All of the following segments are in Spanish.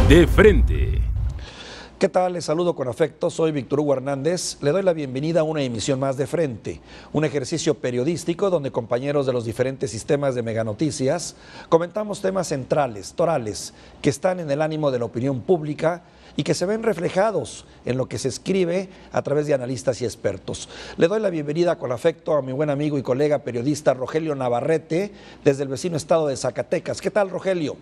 De frente. ¿Qué tal? Les saludo con afecto, soy Víctor Hugo Hernández. Le doy la bienvenida a una emisión más de Frente, un ejercicio periodístico donde compañeros de los diferentes sistemas de Meganoticias comentamos temas centrales, torales, que están en el ánimo de la opinión pública y que se ven reflejados en lo que se escribe a través de analistas y expertos. Le doy la bienvenida con afecto a mi buen amigo y colega periodista Rogelio Navarrete desde el vecino estado de Zacatecas. ¿Qué tal, Rogelio?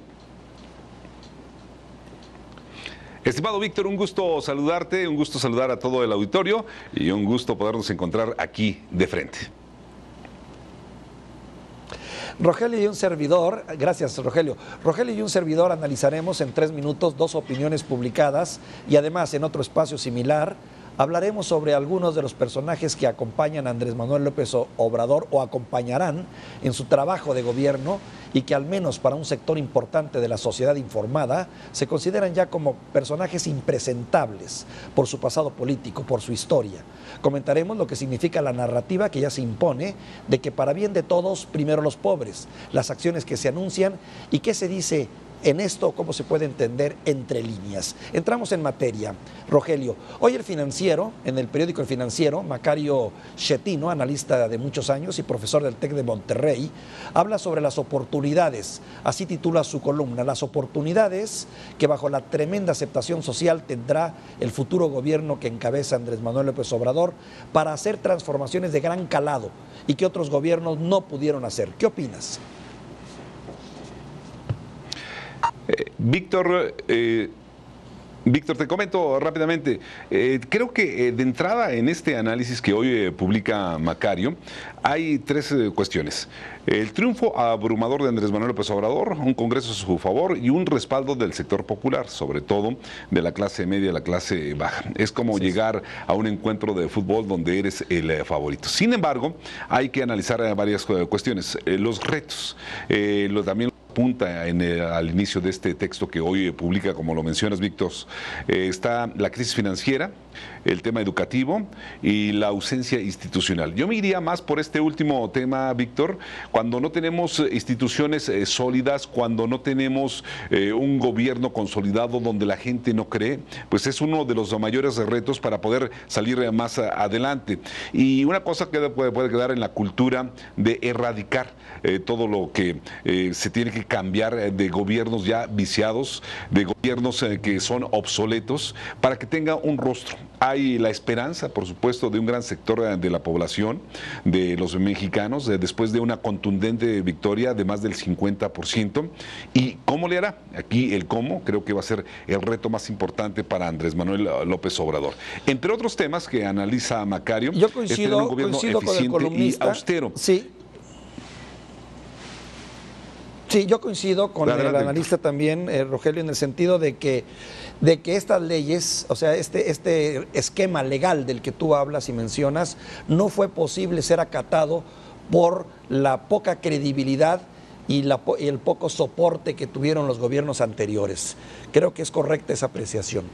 Estimado Víctor, un gusto saludarte, un gusto saludar a todo el auditorio y un gusto podernos encontrar aquí de frente. Rogelio y un servidor, gracias Rogelio. Rogelio y un servidor analizaremos en 3 minutos 2 opiniones publicadas y además en otro espacio similar hablaremos sobre algunos de los personajes que acompañan a Andrés Manuel López Obrador o acompañarán en su trabajo de gobierno y que al menos para un sector importante de la sociedad informada se consideran ya como personajes impresentables por su pasado político, por su historia. Comentaremos lo que significa la narrativa que ya se impone de que para bien de todos, primero los pobres, las acciones que se anuncian y qué se dice en esto, cómo se puede entender entre líneas. Entramos en materia. Rogelio, hoy el Financiero, en el periódico El Financiero, Macario Schettino, analista de muchos años y profesor del TEC de Monterrey, habla sobre las oportunidades, así titula su columna, las oportunidades que bajo la tremenda aceptación social tendrá el futuro gobierno que encabeza Andrés Manuel López Obrador para hacer transformaciones de gran calado y que otros gobiernos no pudieron hacer. ¿Qué opinas? Víctor, te comento rápidamente, creo que de entrada en este análisis que hoy publica Macario hay 3 cuestiones. El triunfo abrumador de Andrés Manuel López Obrador, un Congreso a su favor y un respaldo del sector popular, sobre todo de la clase media y la clase baja. Es como llegar a un encuentro de fútbol donde eres el favorito. Sin embargo, hay que analizar varias cuestiones. Los retos, también apunta al inicio de este texto que hoy publica, como lo mencionas, Víctor, está la crisis financiera, el tema educativo y la ausencia institucional. Yo me iría más por este último tema, Víctor, cuando no tenemos instituciones sólidas, cuando no tenemos un gobierno consolidado donde la gente no cree, pues es uno de los mayores retos para poder salir más adelante. Y una cosa que puede quedar en la cultura de erradicar todo lo que se tiene que cambiar de gobiernos ya viciados, de gobiernos que son obsoletos, para que tenga un rostro. Hay la esperanza, por supuesto, de un gran sector de la población, de los mexicanos, después de una contundente victoria de más del 50%. ¿Y cómo le hará? Aquí el cómo creo que va a ser el reto más importante para Andrés Manuel López Obrador. Entre otros temas que analiza Macario, yo es tener un gobierno eficiente y austero. Sí, yo coincido con el analista también, Rogelio, en el sentido de que estas leyes, o sea, este esquema legal del que tú hablas y mencionas, no fue posible ser acatado por la poca credibilidad y el poco soporte que tuvieron los gobiernos anteriores. Creo que es correcta esa apreciación.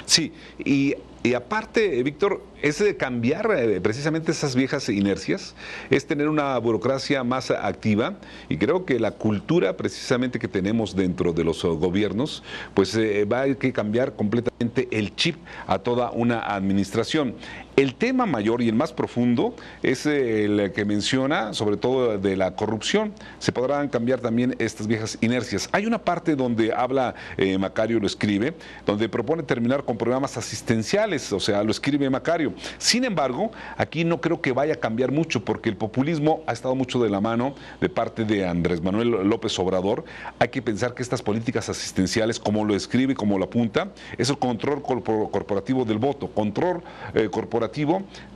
Sí, y aparte, Víctor, es de cambiar precisamente esas viejas inercias, es tener una burocracia más activa, y creo que la cultura precisamente que tenemos dentro de los gobiernos, pues va a haber que cambiar completamente el chip a toda una administración. El tema mayor y el más profundo es el que menciona, sobre todo de la corrupción. Se podrán cambiar también estas viejas inercias. Hay una parte donde habla, Macario lo escribe, donde propone terminar con programas asistenciales, o sea, lo escribe Macario. Sin embargo, aquí no creo que vaya a cambiar mucho, porque el populismo ha estado mucho de la mano de parte de Andrés Manuel López Obrador. Hay que pensar que estas políticas asistenciales, como lo escribe, como lo apunta, es el control corporativo del voto, control corporativo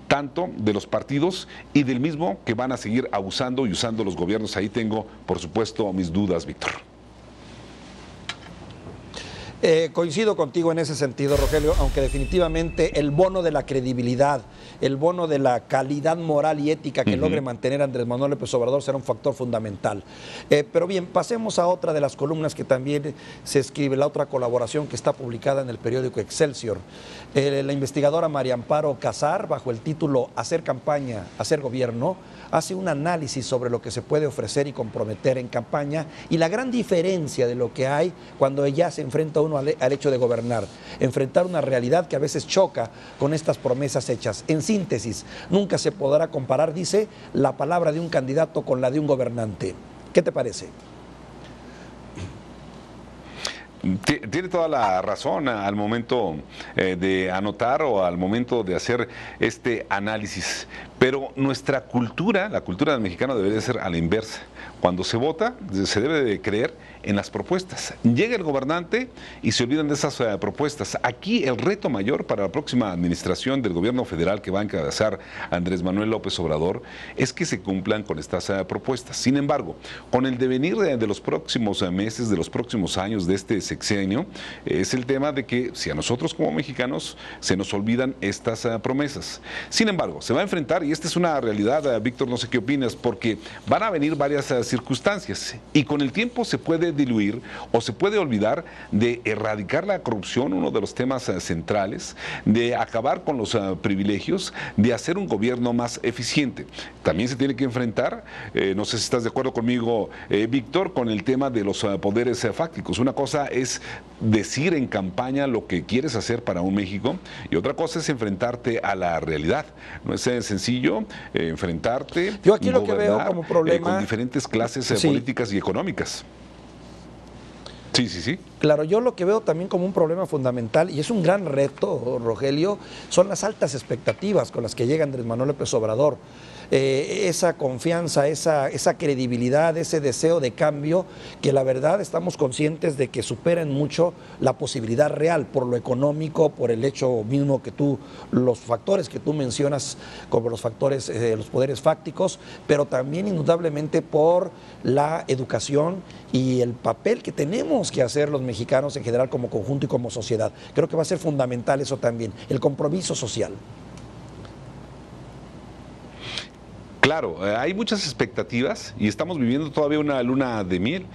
tanto de los partidos y del mismo que van a seguir abusando y usando los gobiernos. Ahí tengo, por supuesto, mis dudas, Víctor. Coincido contigo en ese sentido, Rogelio, aunque definitivamente el bono de la credibilidad, el bono de la calidad moral y ética que logre mantener Andrés Manuel López Obrador será un factor fundamental. Pero bien, pasemos a otra de las columnas que también se escribe, la otra colaboración que está publicada en el periódico Excelsior. La investigadora María Amparo Casar, bajo el título Hacer campaña, hacer gobierno, hace un análisis sobre lo que se puede ofrecer y comprometer en campaña y la gran diferencia de lo que hay cuando ella se enfrenta uno al hecho de gobernar, enfrentar una realidad que a veces choca con estas promesas hechas. En síntesis, nunca se podrá comparar, dice, la palabra de un candidato con la de un gobernante. ¿Qué te parece? Tiene toda la razón al momento de anotar o al momento de hacer este análisis, pero nuestra cultura, la cultura del mexicano debería ser a la inversa. Cuando se vota, se debe de creer en las propuestas. Llega el gobernante y se olvidan de esas propuestas. Aquí el reto mayor para la próxima administración del gobierno federal que va a encabezar Andrés Manuel López Obrador es que se cumplan con estas propuestas. Sin embargo, con el devenir de los próximos meses, de los próximos años de este sexenio, es el tema de que si a nosotros como mexicanos se nos olvidan estas promesas. Sin embargo, se va a enfrentar, y esta es una realidad, Víctor, no sé qué opinas, porque van a venir varias circunstancias y con el tiempo se puede diluir o se puede olvidar de erradicar la corrupción, uno de los temas centrales, de acabar con los privilegios, de hacer un gobierno más eficiente. También se tiene que enfrentar, no sé si estás de acuerdo conmigo, Víctor, con el tema de los poderes fácticos. Una cosa es decir en campaña lo que quieres hacer para un México y otra cosa es enfrentarte a la realidad. No es sencillo enfrentarte. Yo aquí lo que veo como problema con diferentes clases políticas y económicas. Sí. Claro, yo lo que veo también como un problema fundamental, y es un gran reto, Rogelio, son las altas expectativas con las que llega Andrés Manuel López Obrador. Esa confianza, esa credibilidad, ese deseo de cambio, que la verdad estamos conscientes de que superan mucho la posibilidad real por lo económico, por el hecho mismo que los factores que tú mencionas como los factores, los poderes fácticos, pero también indudablemente por la educación y el papel que tenemos que hacer los mexicanos en general como conjunto y como sociedad. Creo que va a ser fundamental eso también, el compromiso social. Claro, hay muchas expectativas y estamos viviendo todavía una luna de miel.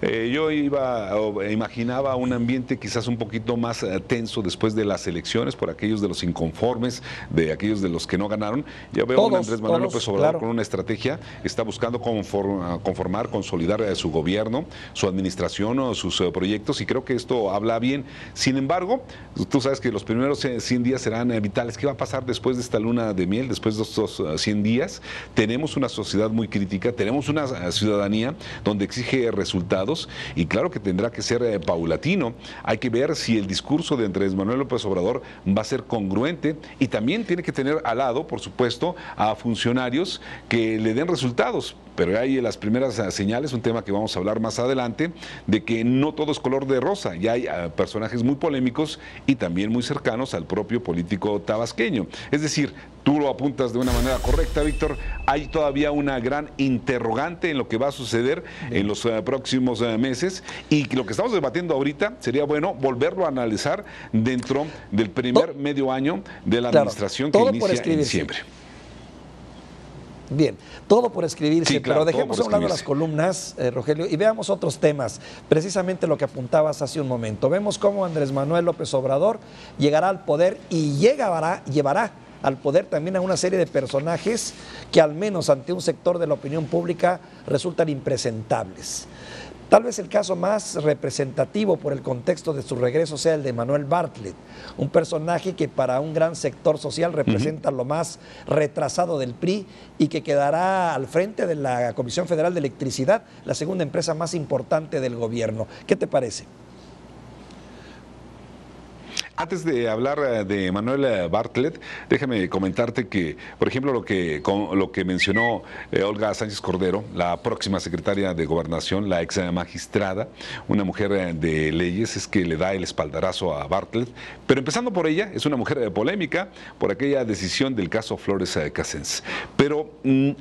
Yo imaginaba un ambiente quizás un poquito más tenso después de las elecciones por aquellos de los inconformes, de aquellos de los que no ganaron. Ya veo a un Andrés Manuel López Obrador con una estrategia, está buscando conformar, consolidar su gobierno, su administración, sus proyectos y creo que esto habla bien. Sin embargo, tú sabes que los primeros 100 días serán vitales. ¿Qué va a pasar después de esta luna de miel, después de estos 100 días? Tenemos una sociedad muy crítica, tenemos una ciudadanía donde exige resultados y claro que tendrá que ser paulatino. Hay que ver si el discurso de Andrés Manuel López Obrador va a ser congruente y también tiene que tener al lado, por supuesto, a funcionarios que le den resultados. Pero hay las primeras señales, un tema que vamos a hablar más adelante, de que no todo es color de rosa. Ya hay personajes muy polémicos y también muy cercanos al propio político tabasqueño. Es decir, tú lo apuntas de una manera correcta, Víctor, hay todavía una gran interrogante en lo que va a suceder en los próximos meses y lo que estamos debatiendo ahorita sería bueno volverlo a analizar dentro del primer medio año de la administración que inicia en diciembre. Bien, todo por escribirse, sí, claro, pero dejemos a un lado las columnas, Rogelio, y veamos otros temas, precisamente lo que apuntabas hace un momento. Vemos cómo Andrés Manuel López Obrador llegará al poder y llevará al poder también a una serie de personajes que al menos ante un sector de la opinión pública resultan impresentables. Tal vez el caso más representativo por el contexto de su regreso sea el de Manuel Bartlett, un personaje que para un gran sector social representa lo más retrasado del PRI y que quedará al frente de la Comisión Federal de Electricidad, la segunda empresa más importante del gobierno. ¿Qué te parece? Antes de hablar de Manuel Bartlett, déjame comentarte que, por ejemplo, lo que mencionó Olga Sánchez Cordero, la próxima secretaria de Gobernación, la ex magistrada, una mujer de leyes, es que le da el espaldarazo a Bartlett. Pero empezando por ella, es una mujer polémica por aquella decisión del caso Flores Casens. Pero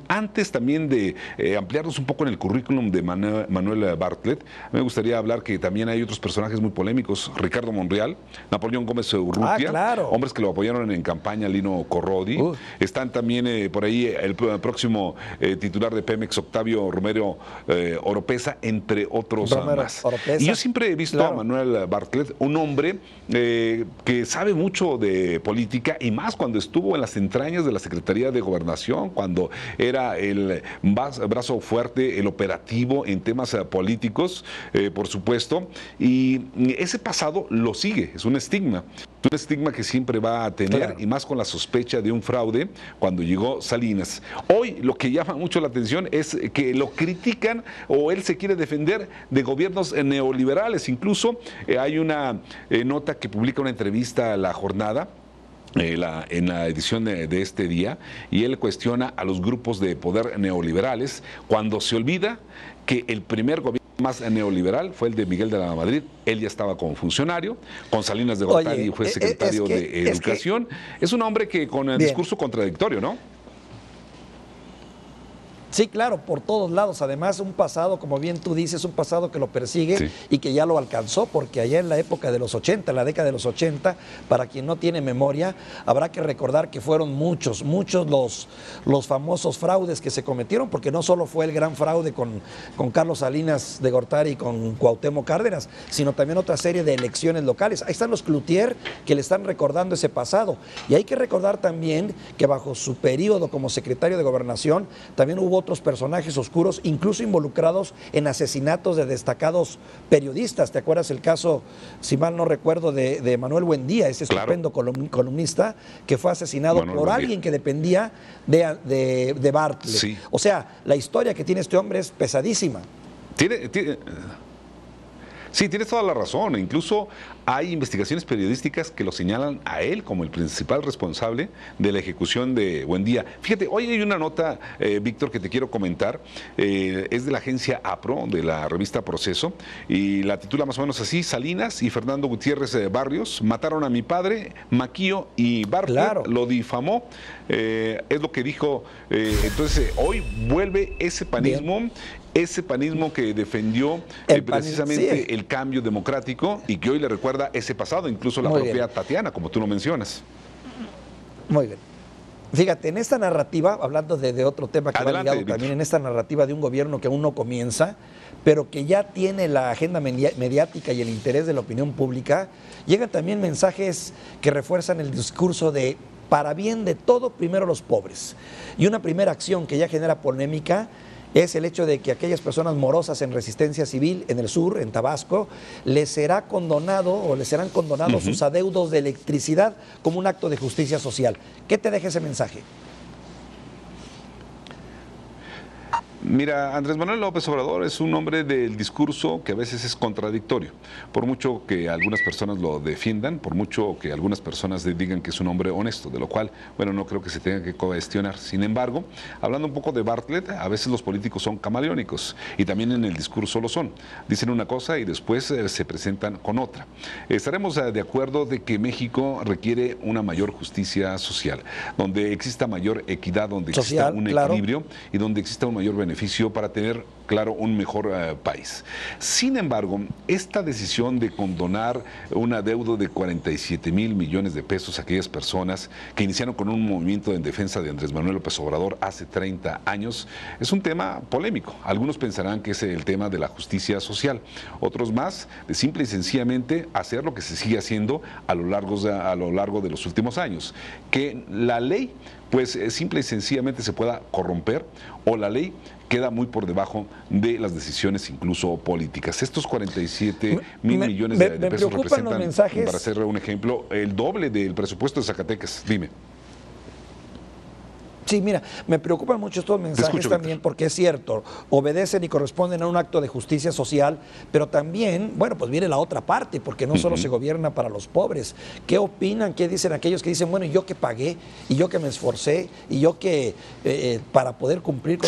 antes también de ampliarnos un poco en el currículum de Manuel Bartlett, me gustaría hablar que también hay otros personajes muy polémicos: Ricardo Monreal, Napoleón Gómez Urrutia, claro. hombres que lo apoyaron en campaña, Lino Corrodi. Están también por ahí el próximo titular de Pemex, Octavio Romero Oropesa, entre otros más. Oropesa. Y yo siempre he visto a Manuel Bartlett un hombre que sabe mucho de política, y más cuando estuvo en las entrañas de la Secretaría de Gobernación, cuando era el brazo fuerte, el operativo en temas políticos, por supuesto, y ese pasado lo sigue, es un estigma que siempre va a tener, y más con la sospecha de un fraude cuando llegó Salinas. Hoy lo que llama mucho la atención es que lo critican, o él se quiere defender de gobiernos neoliberales. Incluso hay una nota que publica una entrevista a La Jornada, en la edición de este día, y él cuestiona a los grupos de poder neoliberales cuando se olvida que el primer gobierno más neoliberal fue el de Miguel de la Madrid. Él ya estaba como funcionario, con Salinas de Gortari fue secretario de Educación. Es un hombre que con el discurso contradictorio, ¿no? Sí, claro, por todos lados. Además, un pasado, como bien tú dices, un pasado que lo persigue y que ya lo alcanzó, porque allá en la época de los 80, en la década de los 80, para quien no tiene memoria, habrá que recordar que fueron muchos los famosos fraudes que se cometieron, porque no solo fue el gran fraude con Carlos Salinas de Gortari y con Cuauhtémoc Cárdenas, sino también otra serie de elecciones locales. Ahí están los Cloutier, que le están recordando ese pasado. Y hay que recordar también que bajo su periodo como secretario de Gobernación también hubo otros personajes oscuros, incluso involucrados en asesinatos de destacados periodistas. ¿Te acuerdas el caso, si mal no recuerdo, de Manuel Buendía, ese estupendo columnista que fue asesinado por alguien que dependía de Bartlett? Sí. O sea, la historia que tiene este hombre es pesadísima. Sí, tienes toda la razón. Incluso hay investigaciones periodísticas que lo señalan a él como el principal responsable de la ejecución de Buendía. Fíjate, hoy hay una nota, Víctor, que te quiero comentar. Es de la agencia APRO, de la revista Proceso, y la titula más o menos así: Salinas y Fernando Gutiérrez Barrios mataron a mi padre, Maquillo, y Bartlett lo difamó. Es lo que dijo. Entonces, hoy vuelve ese panismo. Ese panismo que defendió precisamente el cambio democrático, y que hoy le recuerda ese pasado, incluso la propia Tatiana, como tú lo mencionas. Muy bien. Fíjate, en esta narrativa, hablando de otro tema que va ligado también, en esta narrativa de un gobierno que aún no comienza, pero que ya tiene la agenda mediática y el interés de la opinión pública, llegan también mensajes que refuerzan el discurso de para bien de todo, primero los pobres. Y una primera acción que ya genera polémica es el hecho de que aquellas personas morosas en resistencia civil en el sur, en Tabasco, les será condonado o les serán condonados sus adeudos de electricidad como un acto de justicia social. ¿Qué te deja ese mensaje? Mira, Andrés Manuel López Obrador es un hombre del discurso que a veces es contradictorio. Por mucho que algunas personas lo defiendan, por mucho que algunas personas digan que es un hombre honesto, de lo cual, bueno, no creo que se tenga que cuestionar. Sin embargo, hablando un poco de Bartlett, a veces los políticos son camaleónicos, y también en el discurso lo son. Dicen una cosa y después se presentan con otra. Estaremos de acuerdo de que México requiere una mayor justicia social, donde exista mayor equidad, donde exista un equilibrio y donde exista un mayor beneficio para tener, claro, un mejor país. Sin embargo, esta decisión de condonar un adeudo de 47,000 millones de pesos a aquellas personas que iniciaron con un movimiento en defensa de Andrés Manuel López Obrador hace 30 años es un tema polémico. Algunos pensarán que es el tema de la justicia social, otros más de simple y sencillamente hacer lo que se sigue haciendo a lo largo de los últimos años, que la ley pues simple y sencillamente se pueda corromper, o la ley queda muy por debajo de las decisiones incluso políticas. Estos 47,000 millones de pesos representan, para hacer un ejemplo, el doble del presupuesto de Zacatecas. Dime. Sí, mira, me preocupan mucho estos mensajes también porque es cierto, obedecen y corresponden a un acto de justicia social, pero también, bueno, pues viene la otra parte, porque no solo se gobierna para los pobres. ¿Qué opinan? ¿Qué dicen aquellos que dicen, bueno, yo que pagué, y yo que me esforcé, y yo que para poder cumplir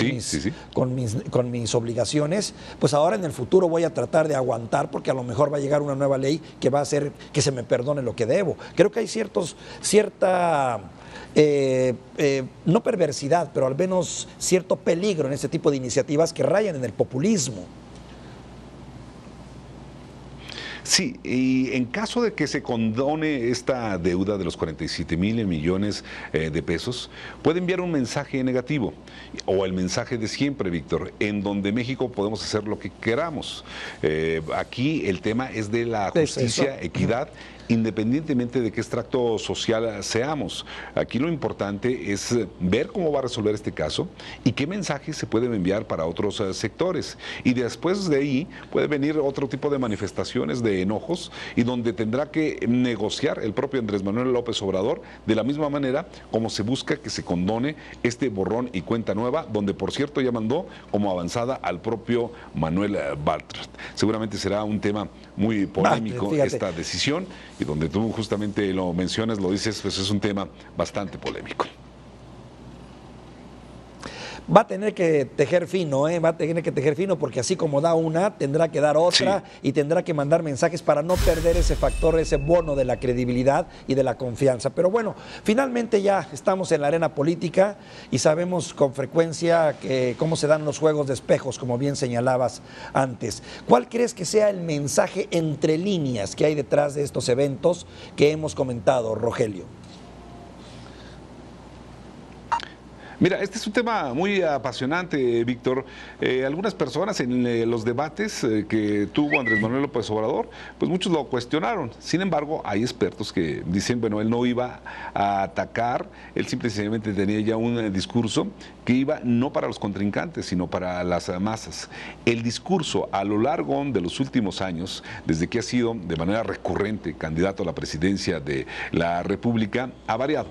con mis obligaciones, pues ahora en el futuro voy a tratar de aguantar porque a lo mejor va a llegar una nueva ley que va a hacer que se me perdone lo que debo? Creo que hay cierta... no perversidad, pero al menos cierto peligro en este tipo de iniciativas que rayan en el populismo. Sí, y en caso de que se condone esta deuda de los 47,000 millones de pesos, puede enviar un mensaje negativo, o el mensaje de siempre, Víctor, en donde México podemos hacer lo que queramos. Aquí el tema es de la justicia, equidad, independientemente de qué extracto social seamos. Aquí lo importante es ver cómo va a resolver este caso y qué mensajes se pueden enviar para otros sectores. Y después de ahí puede venir otro tipo de manifestaciones de enojos y donde tendrá que negociar el propio Andrés Manuel López Obrador de la misma manera como se busca que se condone este borrón y cuenta nueva, donde por cierto ya mandó como avanzada al propio Manuel Bartlett. Seguramente será un tema muy polémico esta decisión, y donde tú justamente lo mencionas, lo dices, pues es un tema bastante polémico. Va a tener que tejer fino, va a tener que tejer fino, porque así como da una, tendrá que dar otra, y tendrá que mandar mensajes para no perder ese factor, ese bono de la credibilidad y de la confianza. Pero bueno, finalmente ya estamos en la arena política y sabemos con frecuencia cómo se dan los juegos de espejos, como bien señalabas antes. ¿Cuál crees que sea el mensaje entre líneas que hay detrás de estos eventos que hemos comentado, Rogelio? Mira, este es un tema muy apasionante, Víctor. Algunas personas en los debates que tuvo Andrés Manuel López Obrador, pues muchos lo cuestionaron. Sin embargo, hay expertos que dicen, bueno, él no iba a atacar, él simplemente tenía ya un discurso que iba no para los contrincantes, sino para las masas. El discurso a lo largo de los últimos años, desde que ha sido de manera recurrente candidato a la presidencia de la República, ha variado.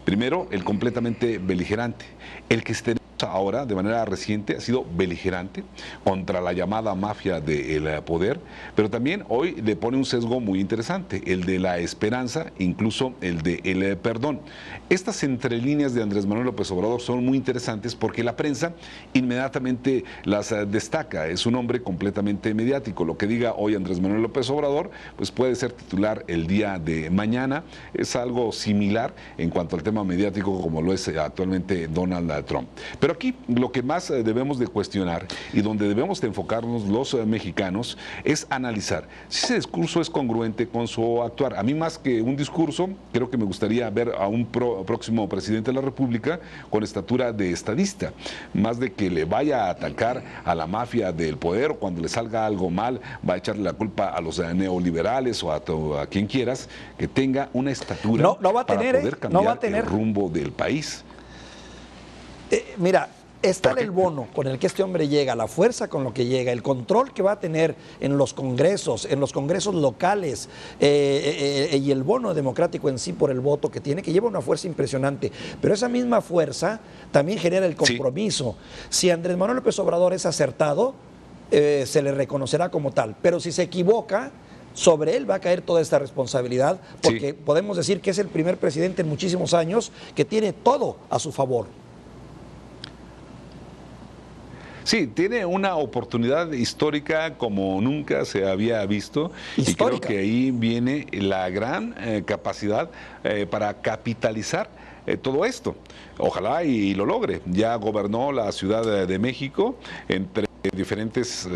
Primero, el completamente beligerante. El que tenemos ahora, de manera reciente, ha sido beligerante contra la llamada mafia del poder, pero también hoy le pone un sesgo muy interesante, el de la esperanza, incluso el de el perdón. Estas entrelíneas de Andrés Manuel López Obrador son muy interesantes porque la prensa inmediatamente las destaca. Es un hombre completamente mediático. Lo que diga hoy Andrés Manuel López Obrador, pues puede ser titular el día de mañana. Es algo similar en cuanto al tema mediático como lo es actualmente Donald Trump. Pero aquí lo que más debemos de cuestionar y donde debemos de enfocarnos los mexicanos es analizar si ese discurso es congruente con su actuar. A mí, más que un discurso, creo que me gustaría ver a un próximo presidente de la República con estatura de estadista, más de que le vaya a atacar a la mafia del poder, o cuando le salga algo mal va a echarle la culpa a los neoliberales o a quien quieras, que tenga una estatura para poder cambiar el rumbo del país. Mira, está el bono con el que este hombre llega, la fuerza con lo que llega, el control que va a tener en los congresos locales, y el bono democrático en sí por el voto que tiene, que lleva una fuerza impresionante. Pero esa misma fuerza también genera el compromiso. Si Andrés Manuel López Obrador es acertado, se le reconocerá como tal. Pero si se equivoca, sobre él va a caer toda esta responsabilidad, porque podemos decir que es el primer presidente en muchísimos años que tiene todo a su favor. Sí, tiene una oportunidad histórica como nunca se había visto, y creo que ahí viene la gran capacidad para capitalizar todo esto. Ojalá y lo logre. Ya gobernó la Ciudad de México entre diferentes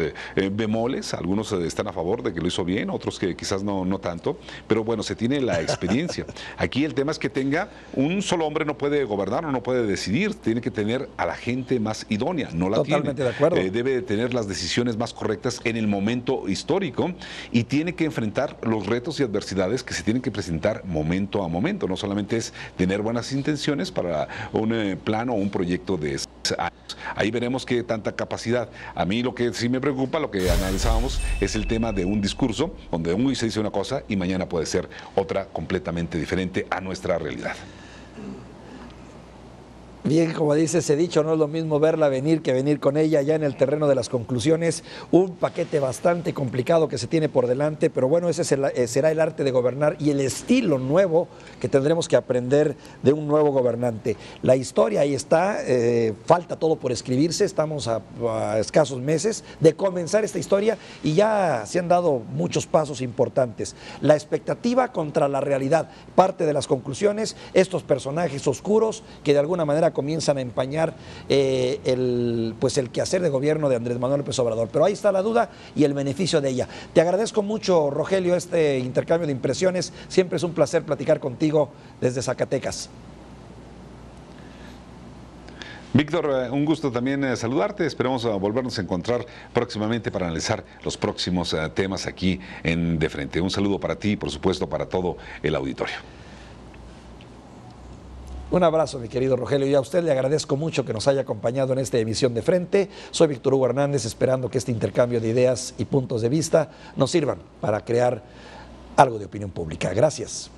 bemoles. Algunos están a favor de que lo hizo bien, otros que quizás no tanto, pero bueno, se tiene la experiencia. Aquí el tema es que tenga un solo hombre, no puede gobernar o no puede decidir, tiene que tener a la gente más idónea, no la tiene. Totalmente de acuerdo. Debe tener las decisiones más correctas en el momento histórico y tiene que enfrentar los retos y adversidades que se tienen que presentar momento a momento. No solamente es tener buenas intenciones para un plan o un proyecto de años. Ahí veremos qué tanta capacidad. A mí lo que sí me preocupa, lo que analizábamos, es el tema de un discurso donde hoy se dice una cosa y mañana puede ser otra completamente diferente a nuestra realidad. Bien, como dice ese dicho, no es lo mismo verla venir que venir con ella ya en el terreno de las conclusiones. Un paquete bastante complicado que se tiene por delante, pero bueno, ese será el arte de gobernar y el estilo nuevo que tendremos que aprender de un nuevo gobernante. La historia ahí está, falta todo por escribirse, estamos a escasos meses de comenzar esta historia y ya se han dado muchos pasos importantes. La expectativa contra la realidad, parte de las conclusiones, estos personajes oscuros que de alguna manera comienzan a empañar el quehacer de gobierno de Andrés Manuel López Obrador. Pero ahí está la duda y el beneficio de ella. Te agradezco mucho, Rogelio, este intercambio de impresiones. Siempre es un placer platicar contigo desde Zacatecas. Víctor, un gusto también saludarte. Esperamos volvernos a encontrar próximamente para analizar los próximos temas aquí en De Frente. Un saludo para ti y, por supuesto, para todo el auditorio. Un abrazo, mi querido Rogelio, y a usted le agradezco mucho que nos haya acompañado en esta emisión de Frente. Soy Víctor Hugo Hernández, esperando que este intercambio de ideas y puntos de vista nos sirvan para crear algo de opinión pública. Gracias.